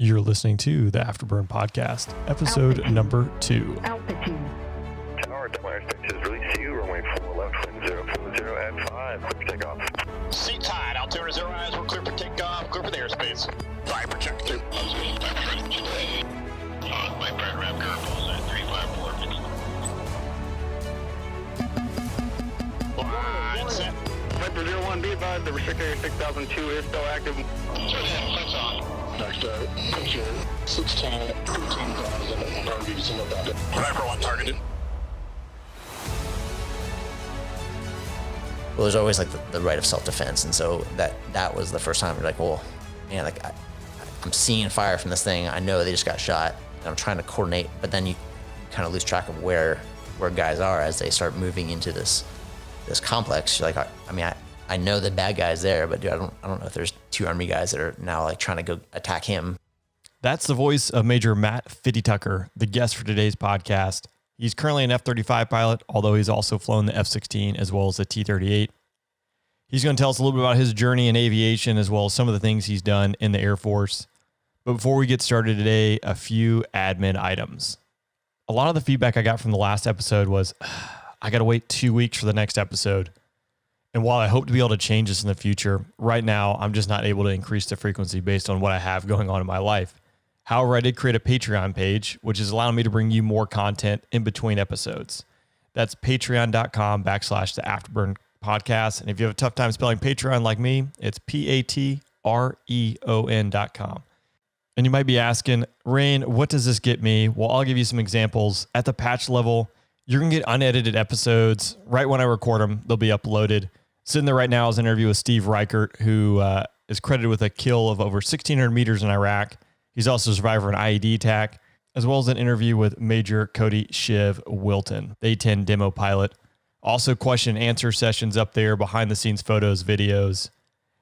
You're listening to the Afterburn Podcast, episode number 2. Altitude. Tower, Delaware Station is release you, runway 4 left, wind 040 at 5, clear for takeoff. Seat tied, altimeter 0 eyes, we're clear for takeoff, clear for the airspace. Viper check 2. My brand ramp curve at 354. Line set. Viper 01, be advised, the restrictor area 6002 is still active. Lights on. Next picture 16, 15,000, targets in about it. Viper 1 targeted. Well, there's always like the right of self-defense, and so that was the first time you're like, well, man, like I'm seeing fire from this thing. I know they just got shot, and I'm trying to coordinate, but then you kind of lose track of where guys are as they start moving into this complex. You're like, I know the bad guy's there, but dude, I don't know if there's 2 Army guys that are now like trying to go attack him. That's the voice of Major Matt Fitty Tucker, the guest for today's podcast. He's currently an F-35 pilot, although he's also flown the F-16 as well as the T-38. He's going to tell us a little bit about his journey in aviation as well as some of the things he's done in the Air Force. But before we get started today, a few admin items. A lot of the feedback I got from the last episode was, I got to wait 2 weeks for the next episode. And while I hope to be able to change this in the future, right now, I'm just not able to increase the frequency based on what I have going on in my life. However, I did create a Patreon page, which is allowing me to bring you more content in between episodes. That's patreon.com/the Afterburn Podcast. And if you have a tough time spelling Patreon like me, it's patreon.com. And you might be asking, Rain, what does this get me? Well, I'll give you some examples. At the patch level, you're going to get unedited episodes. Right when I record them, they'll be uploaded. Sitting there right now is an interview with Steve Reichert, who is credited with a kill of over 1,600 meters in Iraq. He's also a survivor of an IED attack, as well as an interview with Major Cody Shiv Wilton, the A-10 demo pilot. Also question and answer sessions up there, behind the scenes photos, videos.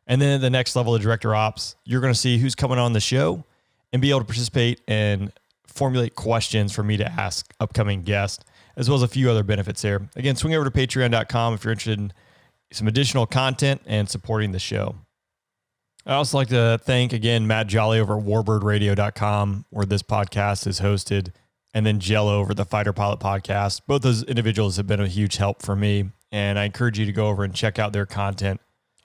And then at the next level of Director Ops, you're going to see who's coming on the show and be able to participate and formulate questions for me to ask upcoming guests, as well as a few other benefits there. Again, swing over to patreon.com if you're interested in some additional content and supporting the show. I also like to thank, again, Matt Jolly over at warbirdradio.com, where this podcast is hosted, and then Jello over the Fighter Pilot Podcast. Both those individuals have been a huge help for me, and I encourage you to go over and check out their content.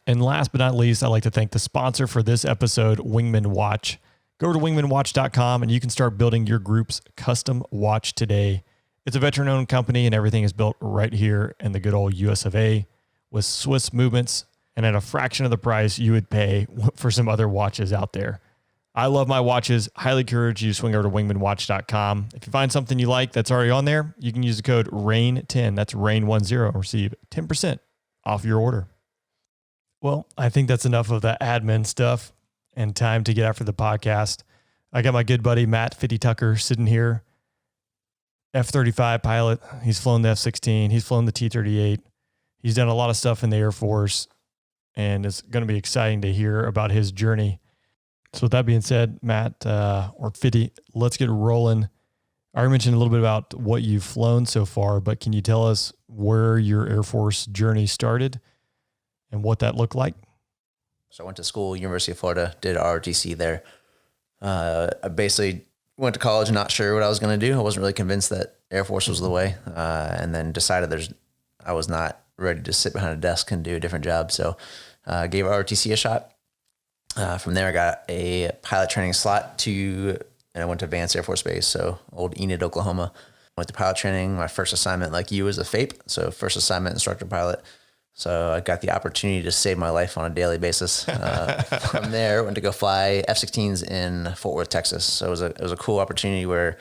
And last but not least, I'd like to thank the sponsor for this episode, Wingman Watch. Go over to wingmanwatch.com, and you can start building your group's custom watch today. It's a veteran-owned company, and everything is built right here in the good old US of A, with Swiss movements and at a fraction of the price you would pay for some other watches out there. I love my watches. Highly encourage you to swing over to wingmanwatch.com. If you find something you like that's already on there, you can use the code RAIN10, that's RAIN10, and receive 10% off your order. Well, I think that's enough of the admin stuff and time to get after the podcast. I got my good buddy Matt Fitty Tucker sitting here, F-35 pilot. He's flown the F-16. He's flown the T-38. He's done a lot of stuff in the Air Force, and it's going to be exciting to hear about his journey. So with that being said, Matt, or Fitty, let's get rolling. I already mentioned a little bit about what you've flown so far, but can you tell us where your Air Force journey started and what that looked like? So I went to school, University of Florida, did ROTC there. I basically went to college not sure what I was going to do. I wasn't really convinced that Air Force was the way, and then decided I was not ready to sit behind a desk and do a different job. So gave ROTC a shot. From there, I got a pilot training slot and I went to Vance Air Force Base, so old Enid, Oklahoma. Went to pilot training. My first assignment, like you, was a FAPE, so first assignment, instructor pilot. So I got the opportunity to save my life on a daily basis. From there, went to go fly F-16s in Fort Worth, Texas. So it was a cool opportunity where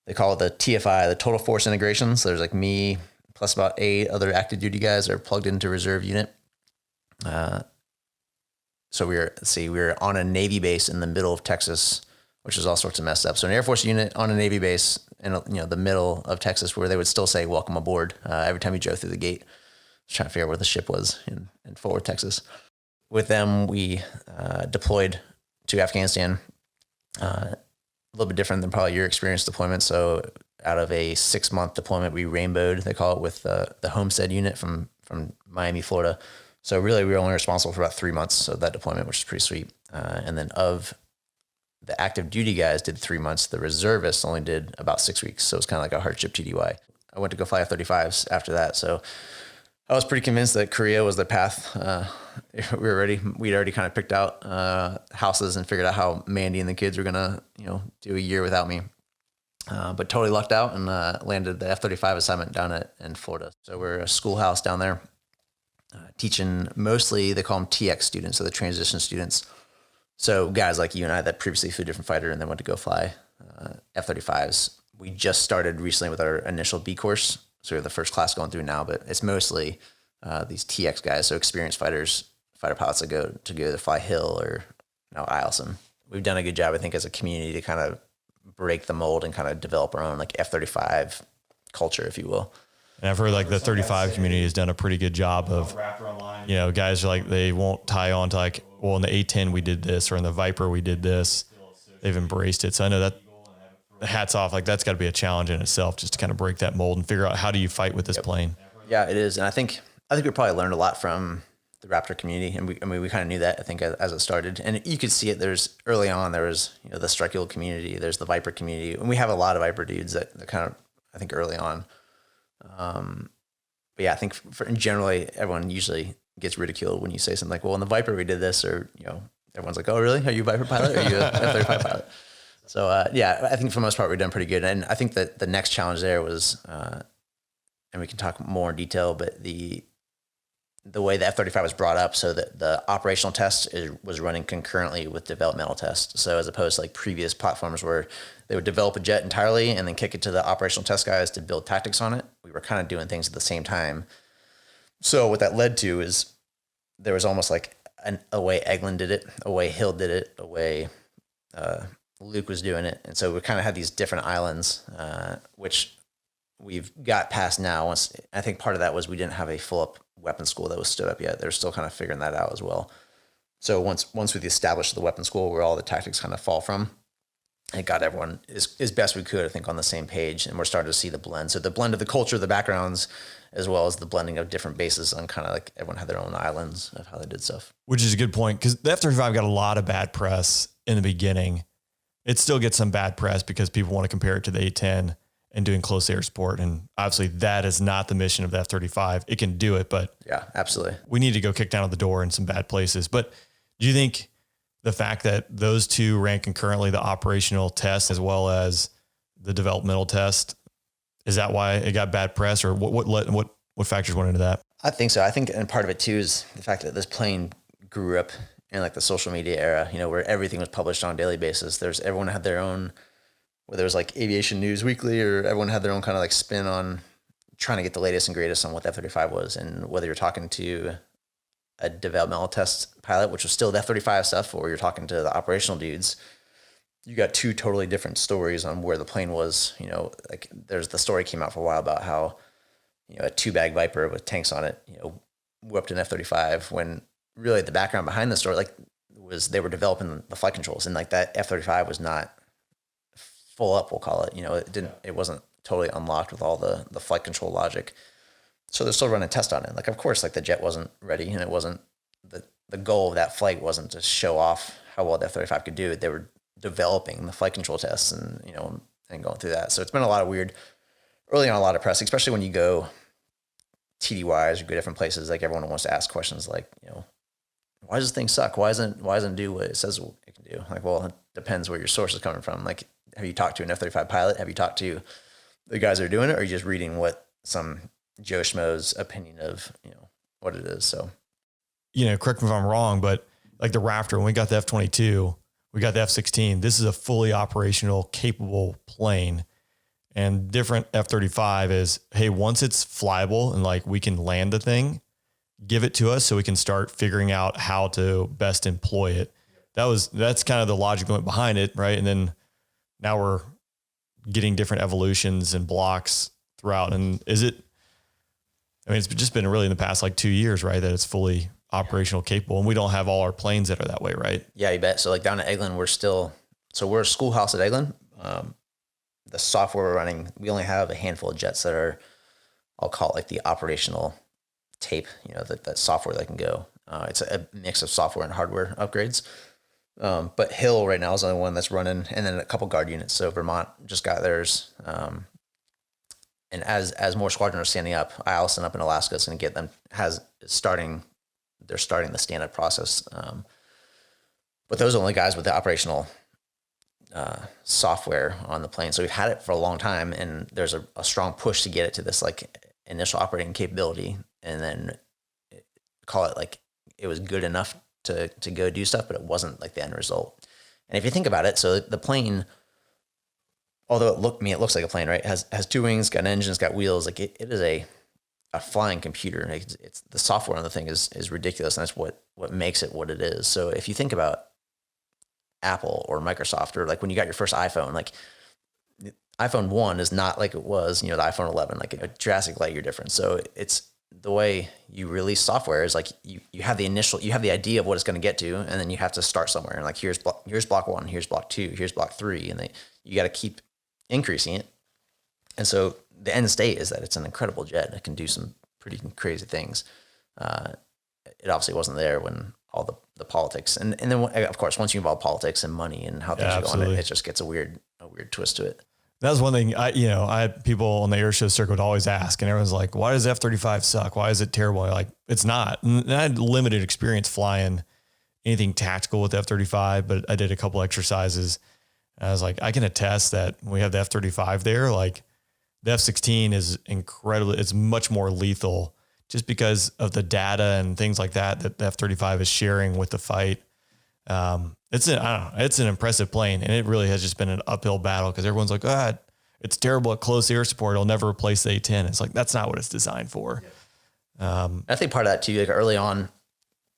they call it the TFI, the Total Force Integration. So there's like me plus about 8 other active duty guys that are plugged into reserve unit. So we were on a Navy base in the middle of Texas, which is all sorts of messed up. So an Air Force unit on a Navy base in the middle of Texas, where they would still say "Welcome aboard" every time you drove through the gate. I was trying to figure out where the ship was in Fort Worth, Texas. With them, we deployed to Afghanistan. A little bit different than probably your experience deployment. So out of a 6-month deployment, we rainbowed, they call it, with the Homestead unit from Miami, Florida. So really, we were only responsible for about 3 months of that deployment, which is pretty sweet. And then of the active duty guys did 3 months. The reservists only did about 6 weeks. So it was kind of like a hardship TDY. I went to go fly F-35s after that. So I was pretty convinced that Korea was the path. We'd already kind of picked out houses and figured out how Mandy and the kids were going to, do a year without me. But totally lucked out and landed the F-35 assignment down in Florida. So we're a schoolhouse down there teaching mostly, they call them TX students, so the transition students. So guys like you and I that previously flew a different fighter and then went to go fly F-35s. We just started recently with our initial B course. So we're the first class going through now, but it's mostly these TX guys, so experienced fighters, fighter pilots that go to fly Hill or now ILSM. We've done a good job, I think, as a community to kind of break the mold and kind of develop our own like F-35 culture, if you will. And I've heard like the 35 community has done a pretty good job of, guys are like, they won't tie on to like, well, in the A10 we did this, or in the Viper we did this. They've embraced it. So I know that, hats off, like that's got to be a challenge in itself, just to kind of break that mold and figure out how do you fight with this plane. Yeah, it is. And I think we probably learned a lot from the Raptor community. And we kind of knew that, I think, as it started. And you could see it. Early on, there was, the Strike community, there's the Viper community. And we have a lot of Viper dudes that kind of, I think, early on. But yeah, I think generally everyone usually gets ridiculed when you say something like, well, in the Viper we did this, or, everyone's like, oh, really? Are you a Viper pilot? Or are you a F-35 pilot? So, I think for the most part, we've done pretty good. And I think that the next challenge there was, and we can talk more in detail, but the way the F-35 was brought up, so that the operational test was running concurrently with developmental tests. So as opposed to like previous platforms where they would develop a jet entirely and then kick it to the operational test guys to build tactics on it, we were kind of doing things at the same time. So what that led to is there was almost like a way Eglin did it, a way Hill did it, a way Luke was doing it. And so we kind of had these different islands, which we've got past now. I think part of that was we didn't have a full up weapons school that was stood up yet. They're still kind of figuring that out as well. So once we've established the weapons school where all the tactics kind of fall from, it got everyone as best we could, I think, on the same page. And we're starting to see the blend. So the blend of the culture, the backgrounds, as well as the blending of different bases on kind of like everyone had their own islands of how they did stuff. Which is a good point, because the F-35 got a lot of bad press in the beginning. It still gets some bad press because people want to compare it to the A-10 and doing close air support. And obviously that is not the mission of the F-35. It can do it, but yeah, absolutely. We need to go kick down the door in some bad places. But do you think the fact that those two ran concurrently, the operational test as well as the developmental test, is that why it got bad press, or what factors went into that? I think so. I think, and part of it too is the fact that this plane grew up in like the social media era, where everything was published on a daily basis. Everyone had their own, whether it was like Aviation News Weekly, or everyone had their own kind of like spin on trying to get the latest and greatest on what the F-35 was. And whether you're talking to a developmental test pilot, which was still the F-35 stuff, or you're talking to the operational dudes, you got two totally different stories on where the plane was. Like there's the story came out for a while about how, a 2-bag Viper with tanks on it, whooped an F-35, when really the background behind the story, like, was they were developing the flight controls, and like that F-35 was not full up, we'll call it. It wasn't totally unlocked with all the flight control logic. So they're still running tests on it. Like, of course, like the jet wasn't ready, and it wasn't the goal of that flight wasn't to show off how well the F-35 could do it. They were developing the flight control tests and going through that. So it's been a lot of weird, early on, a lot of press, especially when you go TDYs or go different places. Like everyone wants to ask questions like, why does this thing suck? Why doesn't it do what it says it can do? Like, well, it depends where your source is coming from. Like, have you talked to an F-35 pilot? Have you talked to the guys that are doing it? Or are you just reading what some Joe Schmo's opinion of, what it is? So, correct me if I'm wrong, but like the Raptor, when we got the F-22, we got the F-16. This is a fully operational, capable plane. And different F-35 is, hey, once it's flyable and like we can land the thing, give it to us so we can start figuring out how to best employ it. That's kind of the logic that went behind it, right? And then now we're getting different evolutions and blocks throughout. And it's just been really in the past like 2 years, right, that it's fully operational capable, and we don't have all our planes that are that way, right? Yeah, you bet. So like down at Eglin, we're a schoolhouse at Eglin. The software we're running, we only have a handful of jets that are, I'll call it like the operational tape, that software that can go. It's a mix of software and hardware upgrades. But Hill right now is the only one that's running, and then a couple guard units. So Vermont just got theirs. And as more squadrons are standing up, Allison up in Alaska is going to get them. They're starting the stand up process. But those are only guys with the operational software on the plane. So we've had it for a long time, and there's a strong push to get it to this like initial operating capability, and then call it like it was good enough to go do stuff, but it wasn't like the end result. And if you think about it, so the plane, although it looks like a plane, right? It has two wings, got an engine, it's got wheels. Like it is a flying computer. It's the software on the thing is ridiculous, and that's what makes it what it is. So if you think about Apple or Microsoft, or like when you got your first iPhone, like iPhone 1 is not like it was, the iPhone 11, like a drastic light year difference. So it's the way you release software is like you have the idea of what it's going to get to, and then you have to start somewhere. And like here's block 1, here's block 2, here's block 3, and you got to keep increasing it. And so the end state is that it's an incredible jet. It can do some pretty crazy things. It obviously wasn't there when all the politics, and then of course once you involve politics and money and how things are going, it just gets a weird twist to it. That was one thing I had people on the airshow circuit would always ask, and everyone's like, why does F-35 suck? Why is it terrible? Like, it's not. And I had limited experience flying anything tactical with F-35, but I did a couple exercises. And I was like, I can attest that when we have the F-35 there, like the F-16 is incredibly, it's much more lethal just because of the data and things like that the F-35 is sharing with the fight. It's an impressive plane, and it really has just been an uphill battle because everyone's like, it's terrible at close air support. It'll never replace the A-10. It's like, that's not what it's designed for. I think part of that too, like early on,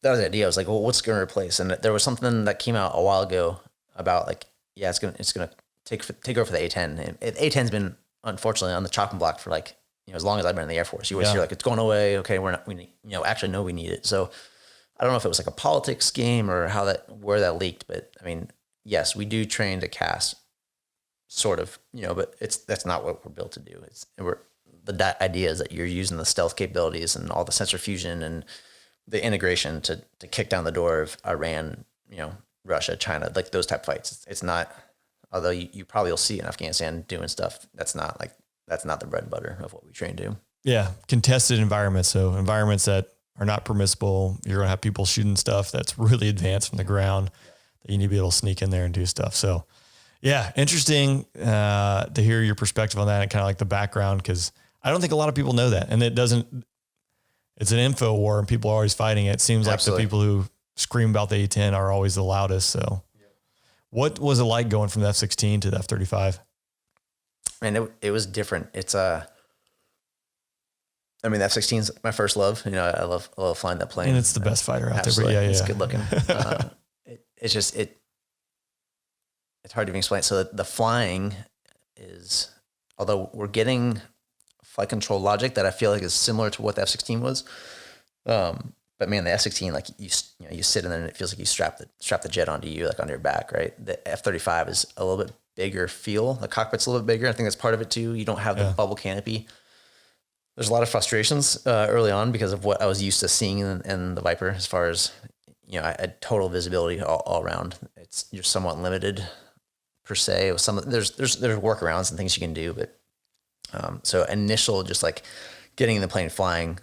that was the idea. I was like, well, what's going to replace? And there was something that came out a while ago about like, yeah, it's going to take over for the A-10. And A-10's been unfortunately on the chopping block for like, as long as I've been in the Air Force. You always hear like, it's going away. Okay, actually no, we need it. So I don't know if it was like a politics game or where that leaked, but I mean, yes, we do train to cast, sort of, but that's not what we're built to do. The idea is that you're using the stealth capabilities and all the sensor fusion and the integration to kick down the door of Iran, Russia, China, like those type fights. It's not, although you probably will see in Afghanistan doing stuff. That's not the bread and butter of what we train to. Yeah, contested environments. So environments that are not permissible. You're going to have people shooting stuff that's really advanced from the ground that you need to be able to sneak in there and do stuff. So yeah, interesting to hear your perspective on that and kind of like the background, because I don't think a lot of people know that. And it's an info war and people are always fighting it. It seems like the people who scream about the A-10 are always the loudest. So what was it like going from the F-16 to the F-35? Man, it was different. It's the F-16 is my first love. I love flying that plane. And it's the best fighter out Absolutely. there. But it's good looking. It's hard to even explain. So the flying is, although we're getting flight control logic that I feel like is similar to what the F-16 was. But man, the F-16, like you sit in there and it feels like you strap the jet onto you, like on your back, right? The F-35 is a little bit bigger feel. The cockpit's a little bit bigger. I think that's part of it too. You don't have the bubble canopy. There's a lot of frustrations early on because of what I was used to seeing in the Viper, as far as, I had total visibility all around. You're somewhat limited per se. There's workarounds and things you can do, but so initial, just like getting the plane flying,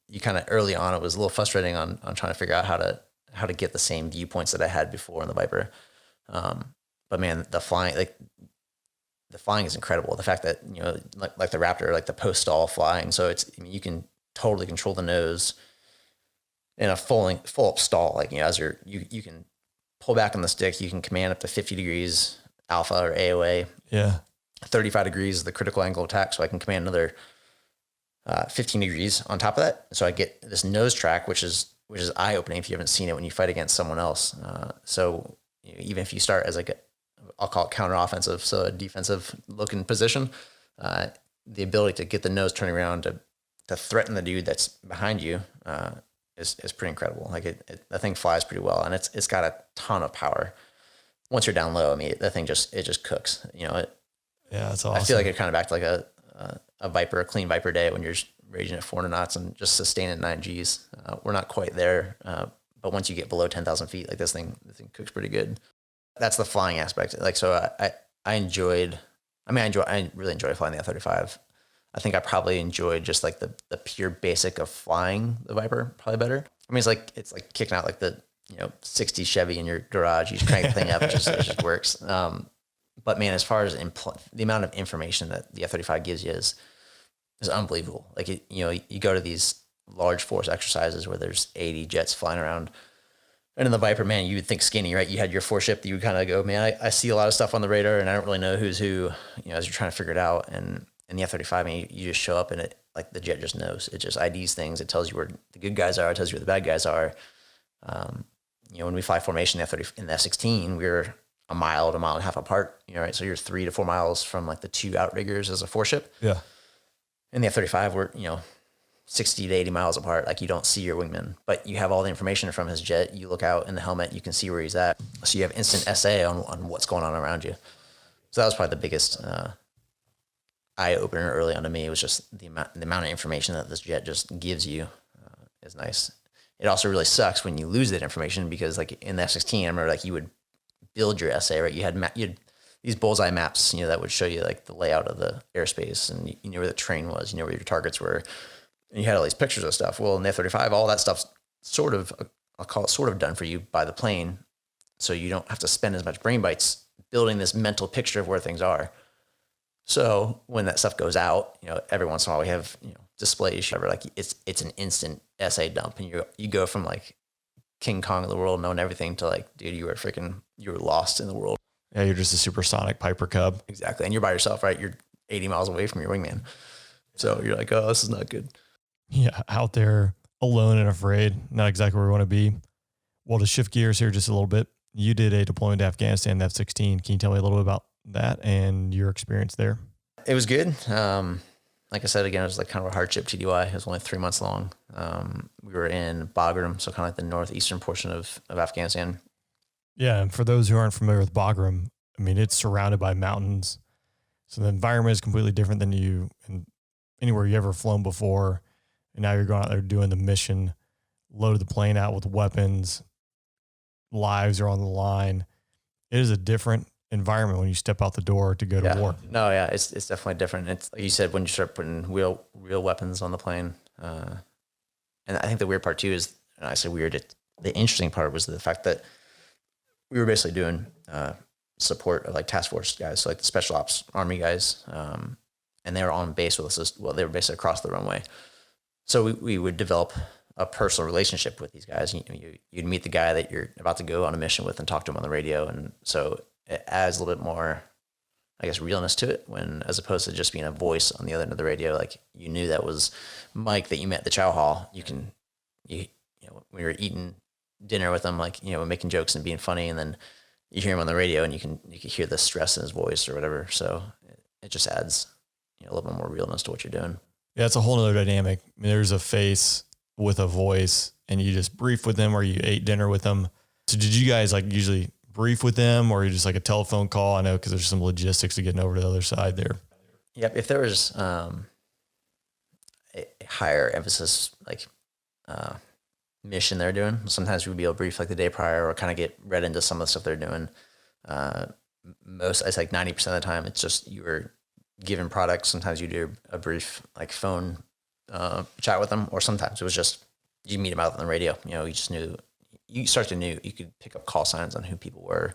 you kind of early on, it was a little frustrating on trying to figure out how to get the same viewpoints that I had before in the Viper. But man, the flying is incredible. The fact that, like the Raptor, like the post stall flying. So you can totally control the nose in a full up stall. Like, as you can pull back on the stick, you can command up to 50 degrees alpha or AOA. Yeah. 35 degrees is the critical angle of attack. So I can command another 15 degrees on top of that. So I get this nose track, which is eye opening if you haven't seen it when you fight against someone else. So even if you start as like I'll call it counter-offensive, so a defensive-looking position, the ability to get the nose turning around to threaten the dude that's behind you is pretty incredible. Like that thing flies pretty well, and it's got a ton of power. Once you're down low, that thing just cooks. Yeah, that's awesome. I feel like it kind of back to like a Viper, a clean Viper day when you're raging at 400 knots and just sustaining 9 Gs. We're not quite there, But once you get below 10,000 feet, like this thing cooks pretty good. That's the flying aspect. Like, so I really enjoy flying the F-35. I think I probably enjoyed just like the pure basic of flying the Viper probably better. I mean, it's like kicking out like the, 60 Chevy in your garage. You just crank the thing up. It just works. But man, as far as the amount of information that the F-35 gives you is unbelievable. Like, you go to these large force exercises where there's 80 jets flying around. And in the Viper, man, you would think skinny, right? You had your foreship that you would kind of go, man, I see a lot of stuff on the radar and I don't really know who's who, as you're trying to figure it out. And in the F-35, I mean, you just show up and it, like the jet just knows. It just IDs things. It tells you where the good guys are. It tells you where the bad guys are. When we fly formation in the F-16, we're a mile to a mile and a half apart, right? So you're 3 to 4 miles from like the two outriggers as a foreship. Yeah. In the F-35, we're, 60 to 80 miles apart. Like you don't see your wingman, but you have all the information from his jet. You look out in the helmet, you can see where he's at. So you have instant SA on what's going on around you. So that was probably the biggest eye opener early on to me. It was just the amount of information that this jet just gives you is nice. It also really sucks when you lose that information because like in the F-16, I remember like you would build your SA, right? You had these bullseye maps, that would show you like the layout of the airspace and you know where the terrain was, where your targets were. And you had all these pictures of stuff. Well, in the F-35, all that stuff's sort of, I'll call it sort of done for you by the plane. So you don't have to spend as much brain bites building this mental picture of where things are. So when that stuff goes out, every once in a while we have, displays, whatever, like it's an instant SA dump. And you go from like King Kong of the world, knowing everything to like, dude, you were lost in the world. Yeah. You're just a supersonic Piper Cub. Exactly. And you're by yourself, right? You're 80 miles away from your wingman. So you're like, oh, this is not good. Yeah, out there alone and afraid, not exactly where we want to be. Well, to shift gears here just a little bit, you did a deployment to Afghanistan, the F-16. Can you tell me a little bit about that and your experience there? It was good. Like I said, again, it was like kind of a hardship TDY. It was only 3 months long. We were in Bagram, so kind of like the northeastern portion of Afghanistan. Yeah, and for those who aren't familiar with Bagram, I mean, it's surrounded by mountains. So the environment is completely different than anywhere you ever flown before. And now you're going out there doing the mission, loaded the plane out with weapons, lives are on the line. It is a different environment when you step out the door to go to war. No, yeah, it's definitely different. It's like you said, when you start putting real weapons on the plane. And I think the weird part too is, and I say weird, the interesting part was the fact that we were basically doing support of like task force guys, so like the special ops army guys, and they were on base with us. Well, they were basically across the runway. So we would develop a personal relationship with these guys. You'd meet the guy that you're about to go on a mission with and talk to him on the radio. And so it adds a little bit more, I guess, realness to it when, as opposed to just being a voice on the other end of the radio, like you knew that was Mike that you met at the chow hall. When you're eating dinner with him, like, making jokes and being funny, and then you hear him on the radio and you can hear the stress in his voice or whatever. So it just adds, a little bit more realness to what you're doing. Yeah, it's a whole nother dynamic. I mean, there's a face with a voice and you just brief with them or you ate dinner with them. So did you guys like usually brief with them or you just like a telephone call? I know because there's some logistics to getting over to the other side there. Yep. If there was a higher emphasis, like mission they're doing, sometimes we'd be able to brief like the day prior or kind of get read into some of the stuff they're doing. It's like 90% of the time, it's just you were given products. Sometimes you do a brief like phone chat with them, or sometimes it was just you meet them out on the radio. You just knew, you could pick up call signs on who people were,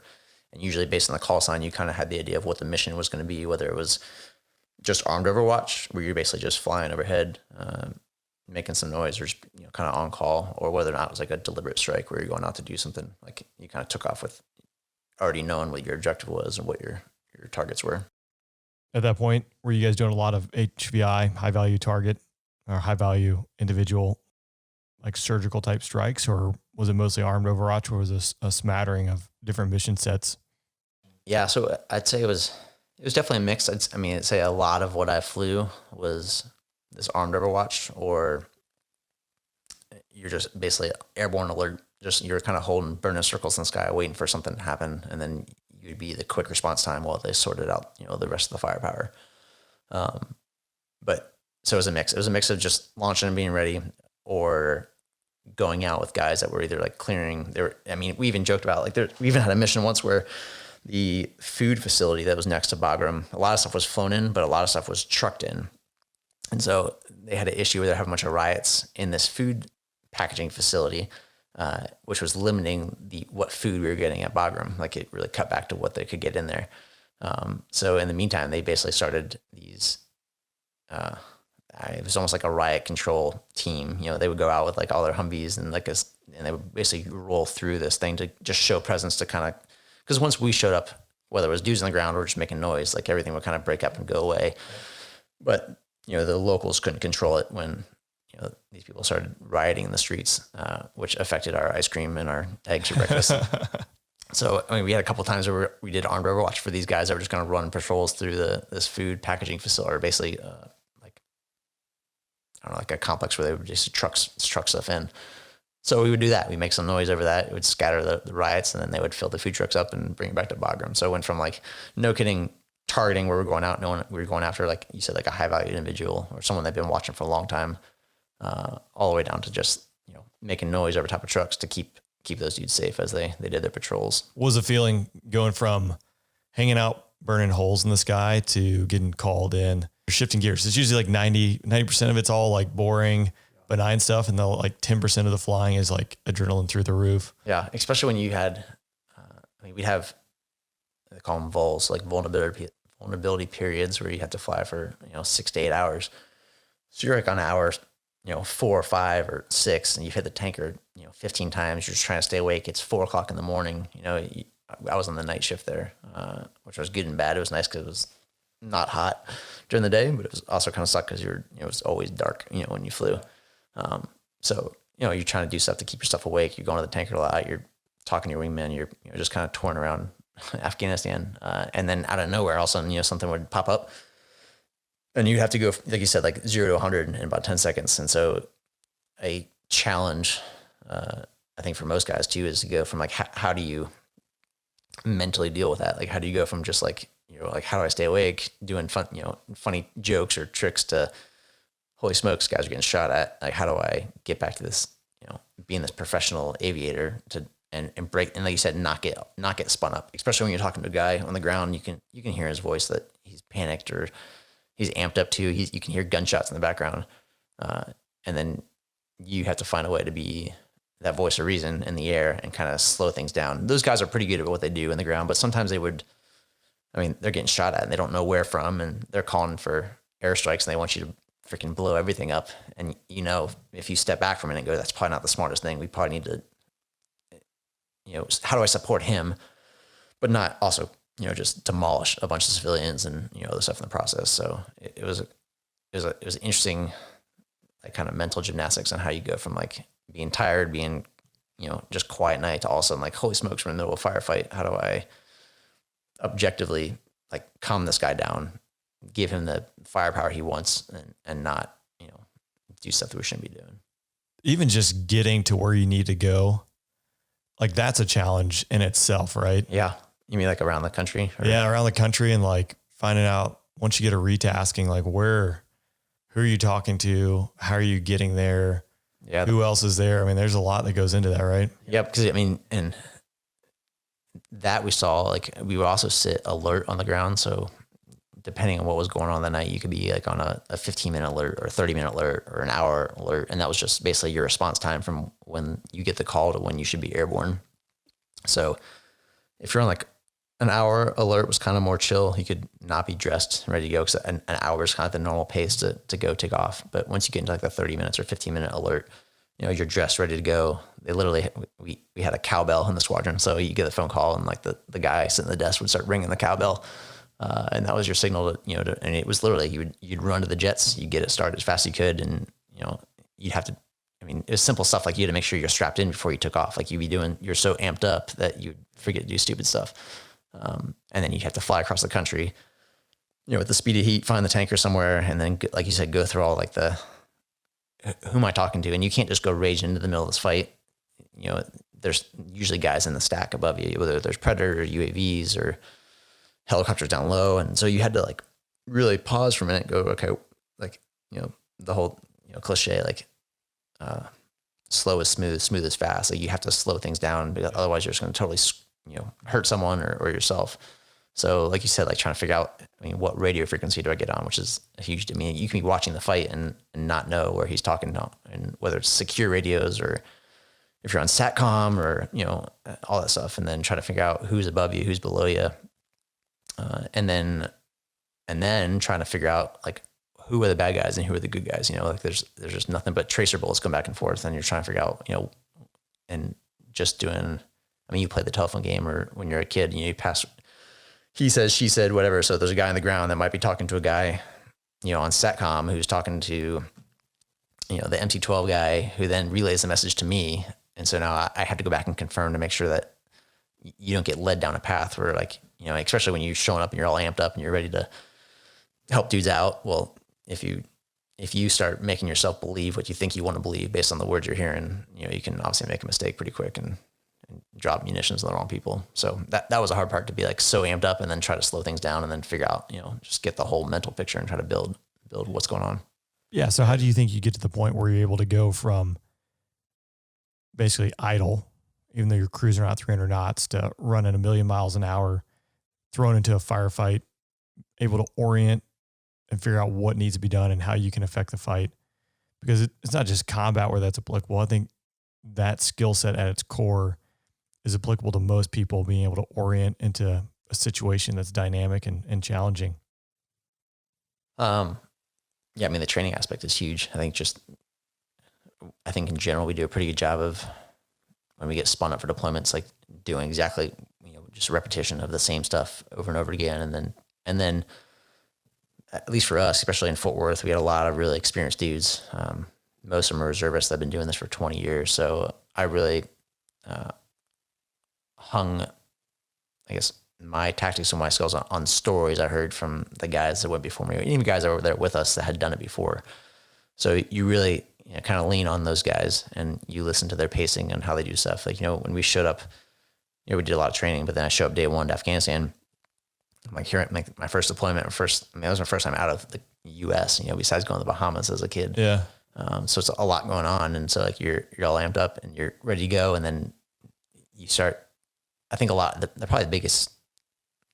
and usually based on the call sign, you kind of had the idea of what the mission was going to be, whether it was just armed overwatch, where you're basically just flying overhead, making some noise, or just kind of on call, or whether or not it was like a deliberate strike where you're going out to do something. Like you kind of took off with already knowing what your objective was and what your targets were. At that point, were you guys doing a lot of HVI, high value target or high value individual, like surgical type strikes, or was it mostly armed overwatch, or was this a smattering of different mission sets? Yeah. So I'd say it was definitely a mix. I'd say a lot of what I flew was this armed overwatch, or you're just basically airborne alert. Just you're kind of holding burning circles in the sky, waiting for something to happen. And then you'd be the quick response time while they sorted out, the rest of the firepower. But so it was a mix. It was a mix of just launching and being ready, or going out with guys that were either like clearing. We even joked about like we even had a mission once where the food facility that was next to Bagram, a lot of stuff was flown in, but a lot of stuff was trucked in. And so they had an issue where they had a bunch of riots in this food packaging facility, which was limiting what food we were getting at Bagram. Like it really cut back to what they could get in there. So in the meantime, they basically started these, it was almost like a riot control team. You know, they would go out with like all their Humvees and and they would basically roll through this thing to just show presence to kind of, because once we showed up, whether it was dudes on the ground or just making noise, like everything would kind of break up and go away. But, you know, the locals couldn't control it when, you know, these people started rioting in the streets, which affected our ice cream and our eggs for breakfast. So, I mean, we had a couple of times where we did armed overwatch for these guys that were just going to run patrols through this food packaging facility, or basically like a complex where they would just truck stuff in. So we would do that. We make some noise over that. It would scatter the riots, and then they would fill the food trucks up and bring it back to Bagram. So it went from like, no kidding, targeting where we're going out, knowing we were going after, like you said, like a high value individual or someone they've been watching for a long time, all the way down to just, you know, making noise over top of trucks to keep those dudes safe as they did their patrols. What was the feeling going from hanging out, burning holes in the sky to getting called in, shifting gears? It's usually like 90% of it's all like boring, benign stuff. And the like 10% of the flying is like adrenaline through the roof. Yeah. Especially when you had, we'd have, they call them vols, like vulnerability periods where you have to fly for, 6 to 8 hours. So you're like on hours, 4 or 5 or 6, and you've hit the tanker, 15 times. You're just trying to stay awake. It's 4 o'clock in the morning. I was on the night shift there, which was good and bad. It was nice because it was not hot during the day, but it was also kind of sucked because it was always dark, when you flew. So, you're trying to do stuff to keep yourself awake. You're going to the tanker a lot. You're talking to your wingman. You're just kind of touring around Afghanistan. And then out of nowhere, all of a sudden, something would pop up. And you have to go, like you said, like 0 to 100 in about 10 seconds. And so a challenge, I think for most guys too, is to go from like, how do you mentally deal with that? Like, how do you go from just like, like, how do I stay awake doing fun, funny jokes or tricks to, holy smokes, guys are getting shot at. Like, how do I get back to this, being this professional aviator and break, and like you said, not get spun up, especially when you're talking to a guy on the ground. You can hear his voice that he's panicked or he's amped up too. You can hear gunshots in the background. And then you have to find a way to be that voice of reason in the air and kind of slow things down. Those guys are pretty good at what they do in the ground, but sometimes they're getting shot at and they don't know where from, and they're calling for airstrikes and they want you to freaking blow everything up. And if you step back from it and go, that's probably not the smartest thing. We probably need to, how do I support him, but not also, just demolish a bunch of civilians and, other stuff in the process. So it was interesting, like kind of mental gymnastics on how you go from like being tired, being, just quiet night to all of a sudden like, holy smokes, we're in the middle of a firefight. How do I objectively like calm this guy down, give him the firepower he wants and not, do stuff that we shouldn't be doing. Even just getting to where you need to go, like that's a challenge in itself, right? Yeah. You mean like around the country? Yeah, around the country, and like finding out once you get a retasking, like who are you talking to? How are you getting there? Yeah. Who else is there? I mean, there's a lot that goes into that, right? Yeah. Because and that we saw, like we would also sit alert on the ground. So depending on what was going on that night, you could be like on a 15-minute alert or 30-minute alert or an hour alert. And that was just basically your response time from when you get the call to when you should be airborne. So if you're on like an hour alert was kind of more chill. You could not be dressed and ready to go because an hour is kind of the normal pace to go take off. But once you get into like the 30 minutes or 15-minute alert, you're dressed, ready to go. They literally, we had a cowbell in the squadron. So you get a phone call and like the guy sitting at the desk would start ringing the cowbell. And that was your signal to, and it was literally, you'd run to the jets, you get it started as fast as you could. And, you'd have to, it was simple stuff like you had to make sure you're strapped in before you took off. Like you're so amped up that you'd forget to do stupid stuff. And then you have to fly across the country, with the speed of heat, find the tanker somewhere. And then, like you said, go through all like who am I talking to? And you can't just go rage into the middle of this fight. There's usually guys in the stack above you, whether there's Predator or UAVs or helicopters down low. And so you had to like really pause for a minute and go, okay, like, the whole, cliche, like, slow is smooth, smooth is fast. Like you have to slow things down because otherwise you're just going to totally, hurt someone or yourself. So like you said, like trying to figure out, what radio frequency do I get on, which is a huge, you can be watching the fight and not know where he's talking to, and whether it's secure radios or if you're on SATCOM or, all that stuff, and then try to figure out who's above you, who's below you. And then trying to figure out like who are the bad guys and who are the good guys, like there's just nothing but tracer bullets going back and forth. And you're trying to figure out, and just doing, you play the telephone game, or when you're a kid, you pass, he says, she said, whatever. So there's a guy on the ground that might be talking to a guy, on SATCOM who's talking to, the MT-12 guy who then relays the message to me. And so now I have to go back and confirm to make sure that you don't get led down a path where like, especially when you're showing up and you're all amped up and you're ready to help dudes out. Well, if you start making yourself believe what you think you want to believe based on the words you're hearing, you can obviously make a mistake pretty quick and drop munitions on the wrong people. So that was a hard part, to be like so amped up and then try to slow things down and then figure out, just get the whole mental picture and try to build what's going on. Yeah. So how do you think you get to the point where you're able to go from basically idle, even though you're cruising around 300 knots, to running 1,000,000 miles an hour, thrown into a firefight, able to orient and figure out what needs to be done and how you can affect the fight? Because it's not just combat where that's applicable. I think that skill set at its core is applicable to most people, being able to orient into a situation that's dynamic and challenging. Yeah, the training aspect is huge. I think in general, we do a pretty good job of, when we get spun up for deployments, like doing exactly, just repetition of the same stuff over and over again. And then at least for us, especially in Fort Worth, we had a lot of really experienced dudes. Most of them are reservists that have been doing this for 20 years. So I really hung, I guess, my tactics and my skills on stories I heard from the guys that went before me, even guys that were there with us that had done it before. So you really kind of lean on those guys and you listen to their pacing and how they do stuff. Like, when we showed up, we did a lot of training, but then I showed up day one to Afghanistan. I'm like, here, my first deployment, that was my first time out of the U.S., besides going to the Bahamas as a kid. Yeah. So it's a lot going on. And so like you're all amped up and you're ready to go. And then you start, I think probably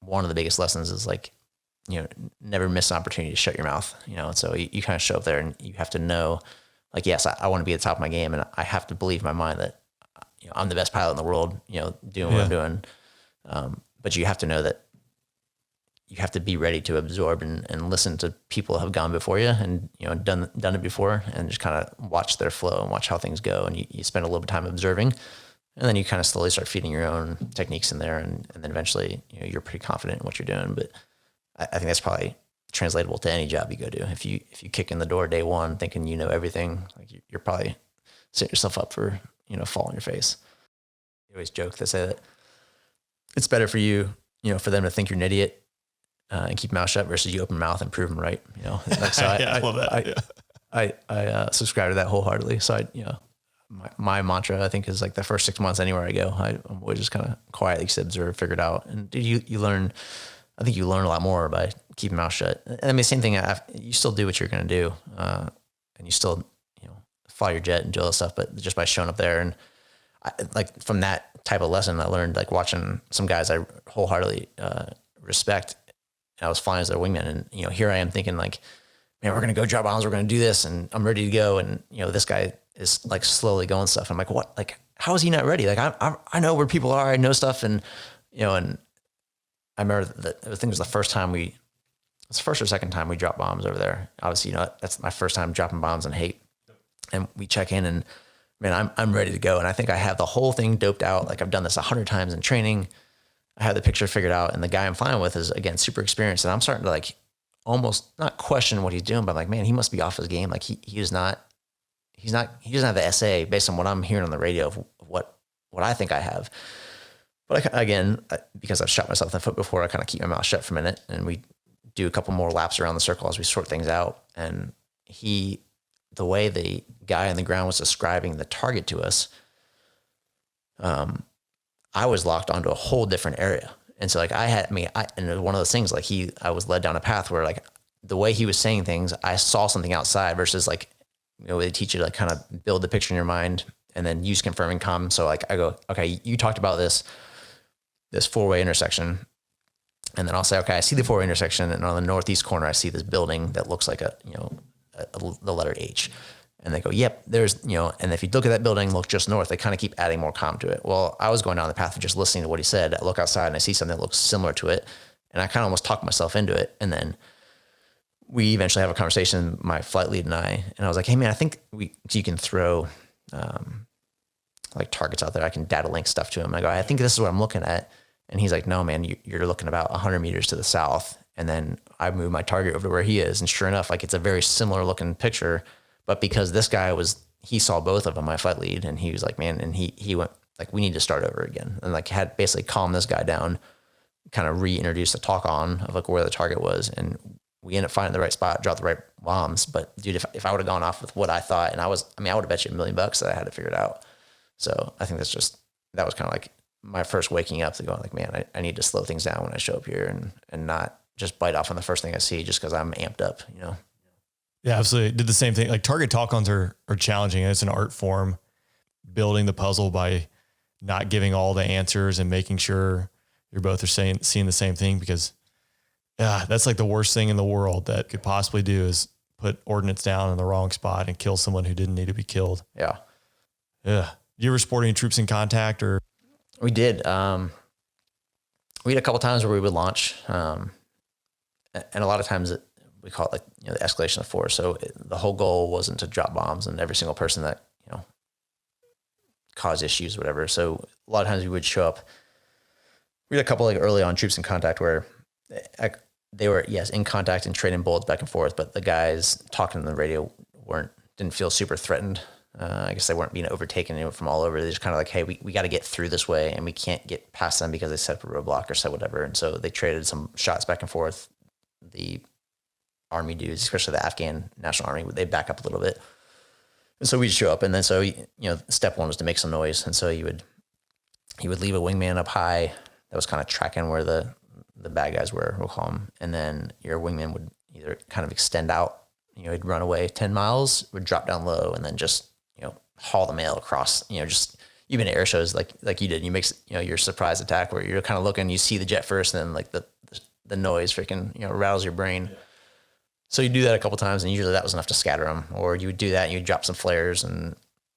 one of the biggest lessons is like, never miss an opportunity to shut your mouth, and so you kind of show up there and you have to know, like, yes, I want to be at the top of my game, and I have to believe in my mind that, I'm the best pilot in the world, doing what I'm doing. But you have to know that you have to be ready to absorb and listen to people who have gone before you and, done it before, and just kind of watch their flow and watch how things go. And you spend a little bit of time observing, and then you kind of slowly start feeding your own techniques in there. And then eventually, you're pretty confident in what you're doing. But I think that's probably translatable to any job you go to. If you kick in the door day one thinking everything, like you're probably setting yourself up for, fall on your face. You always joke, they say that it's better for you, for them to think you're an idiot and keep your mouth shut versus you open your mouth and prove them right. Like, so I love that. I subscribe to that wholeheartedly. So my mantra, I think, is like the first 6 months anywhere I go, I'm always just kind of quietly observe, figure it out. And you learn, I think you learn a lot more by keeping your mouth shut. And same thing, you still do what you're going to do. And you still, fly your jet and do all that stuff, but just by showing up there. And like from that type of lesson, I learned, like watching some guys I wholeheartedly respect. And I was flying as their wingman, and here I am thinking like, man, we're gonna go drop bombs, we're gonna do this, and I'm ready to go. And this guy is like slowly going stuff. I'm like, what? Like, how is he not ready? Like, I know where people are, I know stuff, and and I remember that I think it was the first or second time we dropped bombs over there. Obviously, that's my first time dropping bombs in hate, and we check in, and man, I'm ready to go. And I think I have the whole thing doped out. Like, I've done this 100 times in training. I have the picture figured out, and the guy I'm flying with is, again, super experienced. And I'm starting to like almost not question what he's doing, but I'm like, man, he must be off his game. Like he doesn't have the SA based on what I'm hearing on the radio of what I think I have. But because I've shot myself in the foot before, I kind of keep my mouth shut for a minute, and we do a couple more laps around the circle as we sort things out. And the way the guy on the ground was describing the target to us, I was locked onto a whole different area. And so like and it was one of those things, like I was led down a path where like the way he was saying things, I saw something outside versus like, they teach you to like kind of build the picture in your mind and then use confirming comm. So like I go, okay, you talked about this 4-way intersection. And then I'll say, okay, I see the 4-way intersection, and on the northeast corner, I see this building that looks like the letter H. And they go, yep, there's, and if you look at that building, look just north, they kind of keep adding more comm to it. Well, I was going down the path of just listening to what he said. I look outside and I see something that looks similar to it. And I kind of almost talked myself into it. And then we eventually have a conversation, my flight lead and I was like, hey man, I think you can throw, like targets out there. I can data link stuff to him. I go, I think this is what I'm looking at. And he's like, no, man, you're looking about 100 meters to the south. And then I move my target over to where he is. And sure enough, like it's a very similar looking picture. But because this guy he saw both of them, my flight lead, and he was like, man, and he went like, we need to start over again. And like had basically calmed this guy down, kind of reintroduced the talk on of like where the target was. And we ended up finding the right spot, dropped the right bombs. But dude, if I would have gone off with what I thought, and I would have bet you $1 million that I had to figure it out. So I think that was kind of like my first waking up to going like, man, I need to slow things down when I show up here and not just bite off on the first thing I see just because I'm amped up, Yeah, absolutely. Did the same thing. Like target talk-ons are challenging. It's an art form, building the puzzle by not giving all the answers and making sure you're both seeing the same thing, because that's like the worst thing in the world that could possibly do is put ordnance down in the wrong spot and kill someone who didn't need to be killed. Yeah. Yeah. You ever support any troops in contact or? We did. We had a couple times where we would launch, and a lot of times we call it like, the escalation of force. So the whole goal wasn't to drop bombs on every single person that, caused issues, whatever. So a lot of times we would show up. We had a couple like early on troops in contact where they were, yes, in contact and trading bullets back and forth, but the guys talking on the radio didn't feel super threatened. I guess they weren't being overtaken from all over. They're just kind of like, hey, we got to get through this way, and we can't get past them because they set up a roadblock or said whatever. And so they traded some shots back and forth. The Army dudes, especially the Afghan National Army, they back up a little bit. And so we'd show up, and then so step one was to make some noise. And so he would leave a wingman up high that was kind of tracking where the bad guys were, we'll call them. And then your wingman would either kind of extend out, he'd run away 10 miles, would drop down low, and then just haul the mail across. Just you've been to air shows like you did. You make your surprise attack where you're kind of looking, you see the jet first, and then like the noise freaking rattles your brain. So you do that a couple times, and usually that was enough to scatter them. Or you would do that and you'd drop some flares, and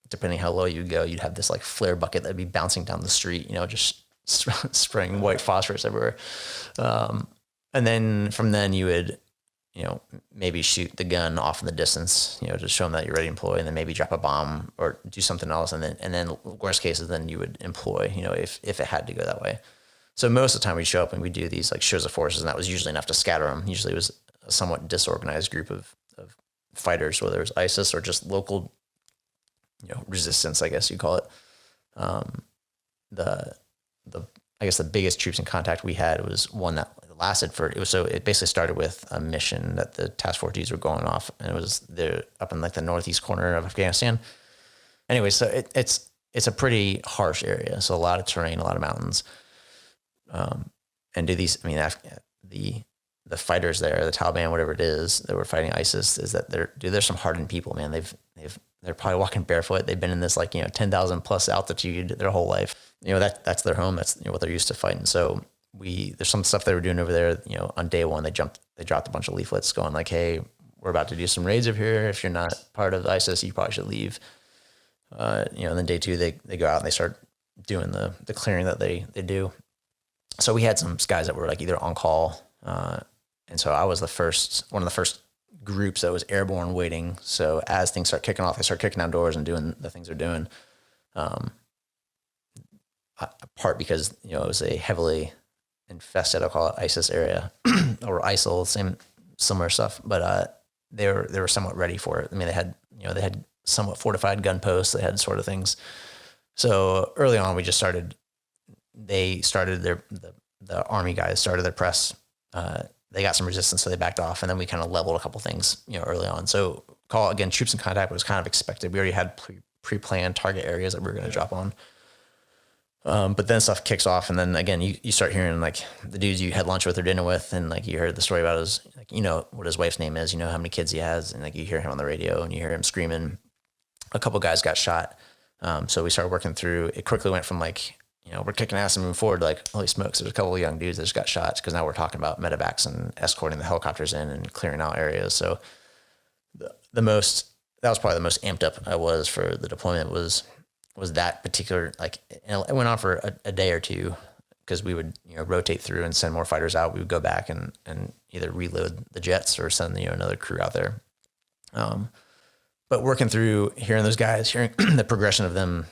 depending how low you go, you'd have this like flare bucket that'd be bouncing down the street, just spraying white phosphorus everywhere. And then from then you would, maybe shoot the gun off in the distance, to show them that you're ready to employ, and then maybe drop a bomb or do something else. And then worst cases, then you would employ, if it had to go that way. So most of the time we'd show up and we'd do these like shows of forces, and that was usually enough to scatter them. Usually it was a somewhat disorganized group of fighters, whether it was ISIS or just local, resistance, I guess you call it. I guess the biggest troops in contact we had was one that lasted it basically started with a mission that the task force dudes were going off, and it was up in like the northeast corner of Afghanistan. Anyway, so it's a pretty harsh area. So a lot of terrain, a lot of mountains. And the fighters there, the Taliban, whatever it is, that were fighting ISIS, is that there's some hardened people, man. They're probably walking barefoot. They've been in this 10,000 plus altitude their whole life. That's their home. That's what they're used to fighting. So there's some stuff they were doing over there. On day one, they dropped a bunch of leaflets going like, hey, we're about to do some raids over here. If you're not part of ISIS, you probably should leave. And then day two, they go out and they start doing the clearing that they do. So we had some guys that were like either on call. And so I was one of the first groups that was airborne waiting. So as things start kicking off, they start kicking down doors and doing the things they're doing. Part because, it was a heavily infested, I'll call it ISIS area or ISIL, similar stuff, but, they were somewhat ready for it. I mean, they had somewhat fortified gun posts. They had sort of things. So early on, the Army guys started their press. They got some resistance, so they backed off, and then we kind of leveled a couple things, early on. So call again, troops in contact was kind of expected. We already had pre-planned target areas that we were going to drop on. But then stuff kicks off, and then again, you start hearing like the dudes you had lunch with or dinner with, and like you heard the story about his, like, what his wife's name is, how many kids he has, and like you hear him on the radio and you hear him screaming. A couple guys got shot. So we started working through, it quickly went from like, we're kicking ass and moving forward. Like, holy smokes, there's a couple of young dudes that just got shots. Cause now we're talking about medevacs and escorting the helicopters in and clearing out areas. So that was probably the most amped up I was for the deployment was that particular, like, and it went on for a day or two because we would, rotate through and send more fighters out. We would go back and either reload the jets or send, another crew out there. But working through hearing those guys, hearing the progression of them,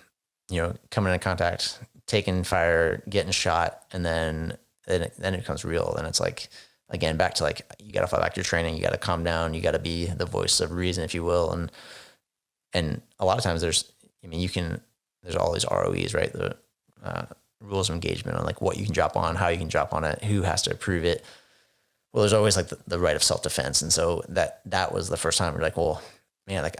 coming in contact, taking fire, getting shot, and then it becomes real. And it's like, again, back to like, you got to fall back to your training. You got to calm down. You got to be the voice of reason, if you will. And a lot of times there's all these ROEs, right? The rules of engagement on like what you can drop on, how you can drop on it, who has to approve it. Well, there's always like the right of self-defense. And so that was the first time we're like, well, man, like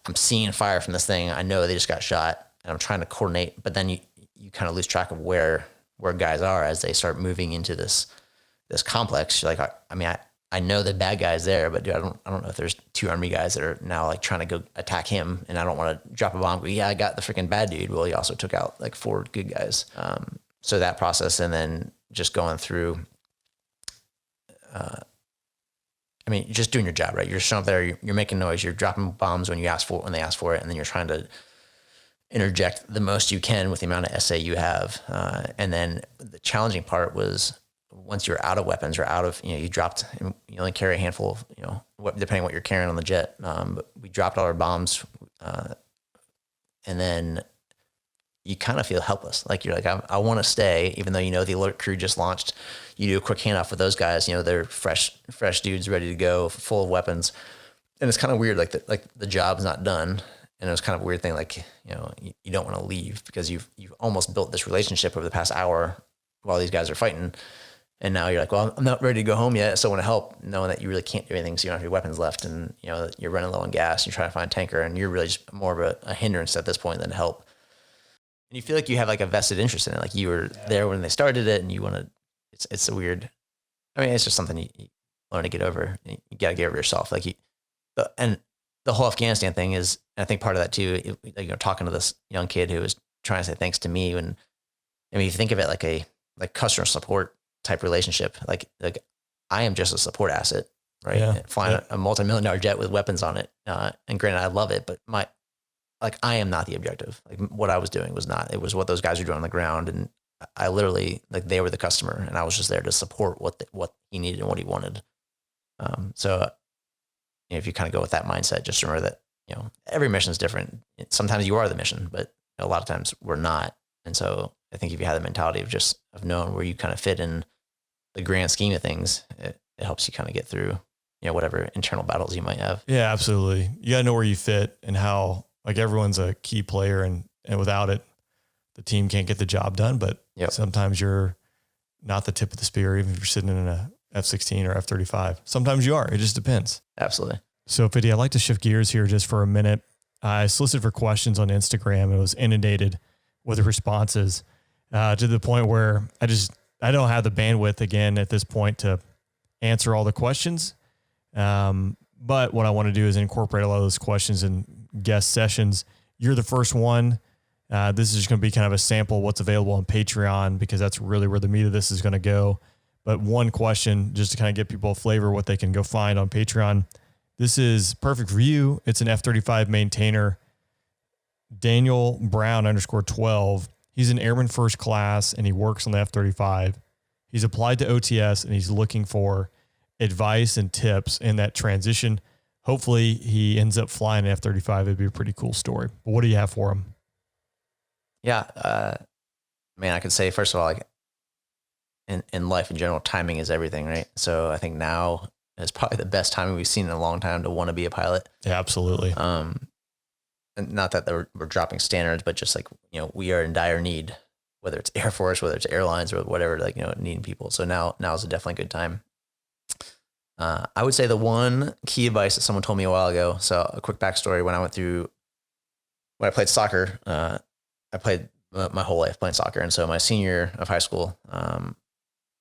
I'm seeing fire from this thing. I know they just got shot and I'm trying to coordinate, but then you kind of lose track of where guys are as they start moving into this complex. You're like, I know the bad guy's there, but dude, I don't know if there's 2 Army guys that are now like trying to go attack him, and I don't want to drop a bomb. But yeah, I got the freaking bad dude. Well, he also took out like 4 good guys. So that process, and then just going through, just doing your job, right? You're showing up there, you're making noise, you're dropping bombs when they ask for it, and then you're trying to interject the most you can with the amount of SA you have. And then the challenging part was once you're out of weapons or out of, you dropped, you only carry a handful of, depending on what you're carrying on the jet. But we dropped all our bombs. And then you kind of feel helpless. Like you're like, I want to stay, even though, the alert crew just launched. You do a quick handoff with those guys, they're fresh dudes ready to go, full of weapons. And it's kind of weird. Like the job's not done. And it was kind of a weird thing. Like, you don't want to leave because you've almost built this relationship over the past hour while these guys are fighting. And now you're like, well, I'm not ready to go home yet. I still want to help, knowing that you really can't do anything. So you don't have your weapons left, and you're running low on gas. You're trying to find a tanker, and you're really just more of a hindrance at this point than help. And you feel like you have like a vested interest in it. Like you were there when they started it, and you want to. It's a weird. It's just something you learn to get over. You got to get over yourself. And the whole Afghanistan thing is, I think part of that too. Talking to this young kid who was trying to say thanks to me. When you think of it like a customer support type relationship, like I am just a support asset, right? Yeah. Flying a multi-million-dollar jet with weapons on it. And granted, I love it, but I am not the objective. Like what I was doing was not, it was what those guys were doing on the ground. And I literally, they were the customer, and I was just there to support what he needed and what he wanted. So if you kind of go with that mindset, just remember that, every mission is different. Sometimes you are the mission, but a lot of times we're not. And so I think if you have the mentality of knowing where you kind of fit in the grand scheme of things, it helps you kind of get through, whatever internal battles you might have. Yeah, absolutely. You got to know where you fit and how, like, everyone's a key player, and without it, the team can't get the job done. But sometimes you're not the tip of the spear, even if you're sitting in a F-16 or F-35. Sometimes you are. It just depends. Absolutely. So, Fitty, I'd like to shift gears here just for a minute. I solicited for questions on Instagram and was inundated with responses to the point where I don't have the bandwidth again at this point to answer all the questions. But what I want to do is incorporate a lot of those questions in guest sessions. You're the first one. This is just going to be kind of a sample of what's available on Patreon, because that's really where the meat of this is going to go. But one question, just to kind of get people a flavor of what they can go find on Patreon. This is perfect for you. It's an F-35 maintainer, Daniel Brown _12. He's an airman first class, and he works on the F-35. He's applied to OTS, and he's looking for advice and tips in that transition. Hopefully he ends up flying an F-35. It'd be a pretty cool story. But what do you have for him? Yeah. I could say, first of all, like in life in general, timing is everything, right? So I think now is probably the best timing we've seen in a long time to want to be a pilot. Yeah, absolutely. And not that we're dropping standards, but just like, we are in dire need, whether it's Air Force, whether it's airlines or whatever, needing people. So now is a definitely good time. I would say the one key advice that someone told me a while ago. So a quick backstory: when I played soccer, I played my whole life playing soccer. And so my senior year of high school,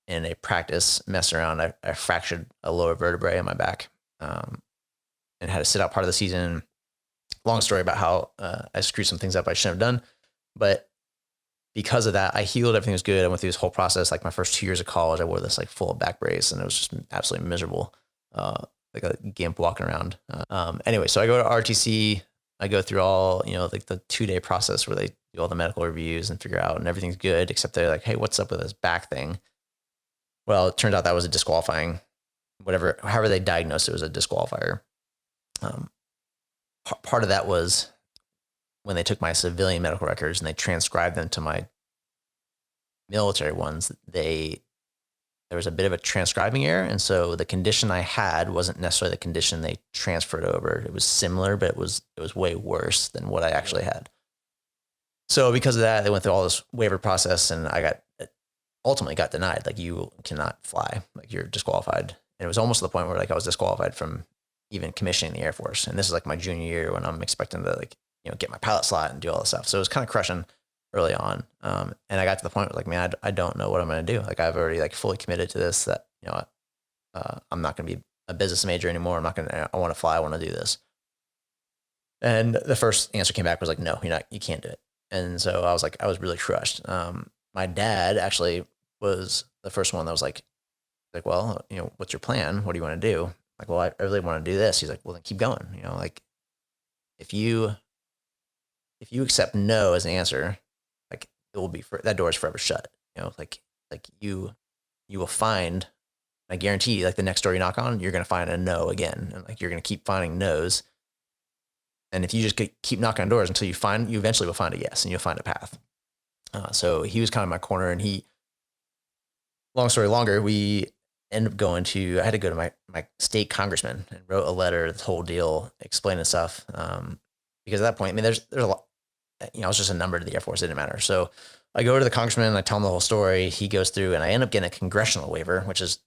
in a practice mess around, I fractured a lower vertebrae in my back, and had to sit out part of the season. long story about how I screwed some things up I shouldn't have done. But because of that, I healed. Everything was good. I went through this whole process. Like my first 2 years of college, I wore this like full back brace, and it was just absolutely miserable. Like a gimp walking around. Anyway, so I go to RTC. I go through all, like the 2-day process where they do all the medical reviews and figure out, and everything's good, except they're like, hey, what's up with this back thing? Well, it turned out that was a disqualifying, however they diagnosed it was a disqualifier. Part of that was when they took my civilian medical records and they transcribed them to my military ones, there was a bit of a transcribing error. And so the condition I had wasn't necessarily the condition they transferred over. It was similar, but it was way worse than what I actually had. So because of that, they went through all this waiver process, and I ultimately got denied. Like, you cannot fly, like you're disqualified. And it was almost to the point where like I was disqualified from even commissioning the Air Force. And this is like my junior year when I'm expecting to get my pilot slot and do all this stuff. So it was kind of crushing early on. And I got to the point where like, man, I don't know what I'm going to do. Like, I've already like fully committed to this, that, I'm not going to be a business major anymore. I want to fly. I want to do this. And the first answer came back was like, no, you can't do it. And so I was really crushed. My dad actually was the first one that was like, well, what's your plan? What do you want to do? Like, well, I really want to do this. He's like, well, then keep going. Like if you accept no as an answer, like it will be, that door is forever shut. Like you will find, I guarantee you, like the next door you knock on, you're going to find a no again. And like, you're going to keep finding no's. And if you just keep knocking on doors until you eventually will find a yes, and you'll find a path. So he was kind of my corner, and long story longer, we ended up I had to go to my state congressman and wrote a letter, the whole deal, explaining stuff. Because at that point, I mean, there's a lot, I was just a number to the Air Force. It didn't matter. So I go to the congressman and I tell him the whole story. He goes through, and I end up getting a congressional waiver, which was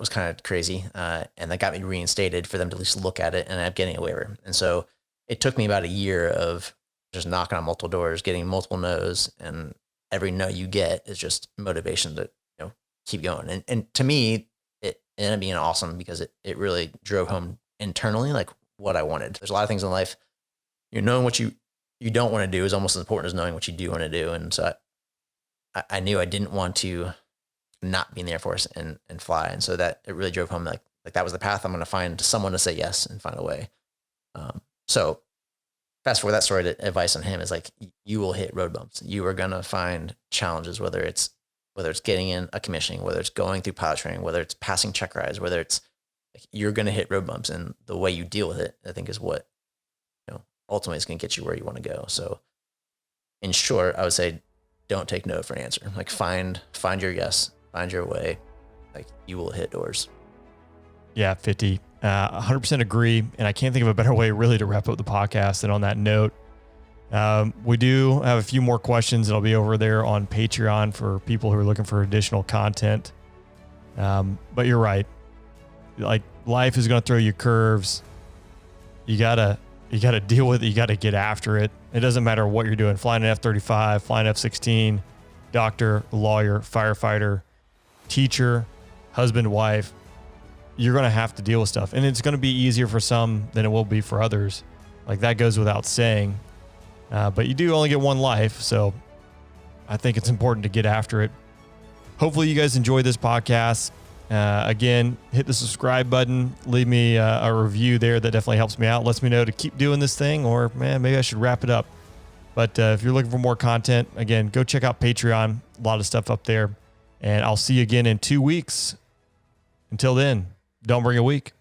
kind of crazy. And that got me reinstated for them to at least look at it, and I ended up getting a waiver. And so it took me about a year of just knocking on multiple doors, getting multiple no's, and every no you get is just motivation to keep going. And to me, it ended up being awesome because it really drove home internally like what I wanted. There's a lot of things in life, knowing what you don't want to do is almost as important as knowing what you do want to do. And so I knew I didn't want to not be in the Air Force and fly. And so that it really drove home like that was the path. I'm going to find someone to say yes and find a way. So fast forward that story to advice on him is like, you will hit road bumps. You are going to find challenges, whether it's getting in a commissioning, whether it's going through pilot training, whether it's passing check rides, whether it's like, you're going to hit road bumps, and the way you deal with it, I think, is what, ultimately is going to get you where you want to go. So in short, I would say, don't take no for an answer. Like find your yes, find your way. Like you will hit doors. Yeah, Fitty. 100% agree. And I can't think of a better way really to wrap up the podcast. And on that note, we do have a few more questions that'll be over there on Patreon for people who are looking for additional content. But you're right. Like life is going to throw you curves. You gotta deal with it. You got to get after it. It doesn't matter what you're doing. Flying an F-35, flying F-16, doctor, lawyer, firefighter, teacher, husband, wife. You're going to have to deal with stuff. And it's going to be easier for some than it will be for others. Like that goes without saying. But you do only get one life. So I think it's important to get after it. Hopefully you guys enjoy this podcast. Again, hit the subscribe button. Leave me a review there. That definitely helps me out. Lets me know to keep doing this thing, or man, maybe I should wrap it up. But if you're looking for more content, again, go check out Patreon. A lot of stuff up there. And I'll see you again in 2 weeks. Until then, don't bring a week.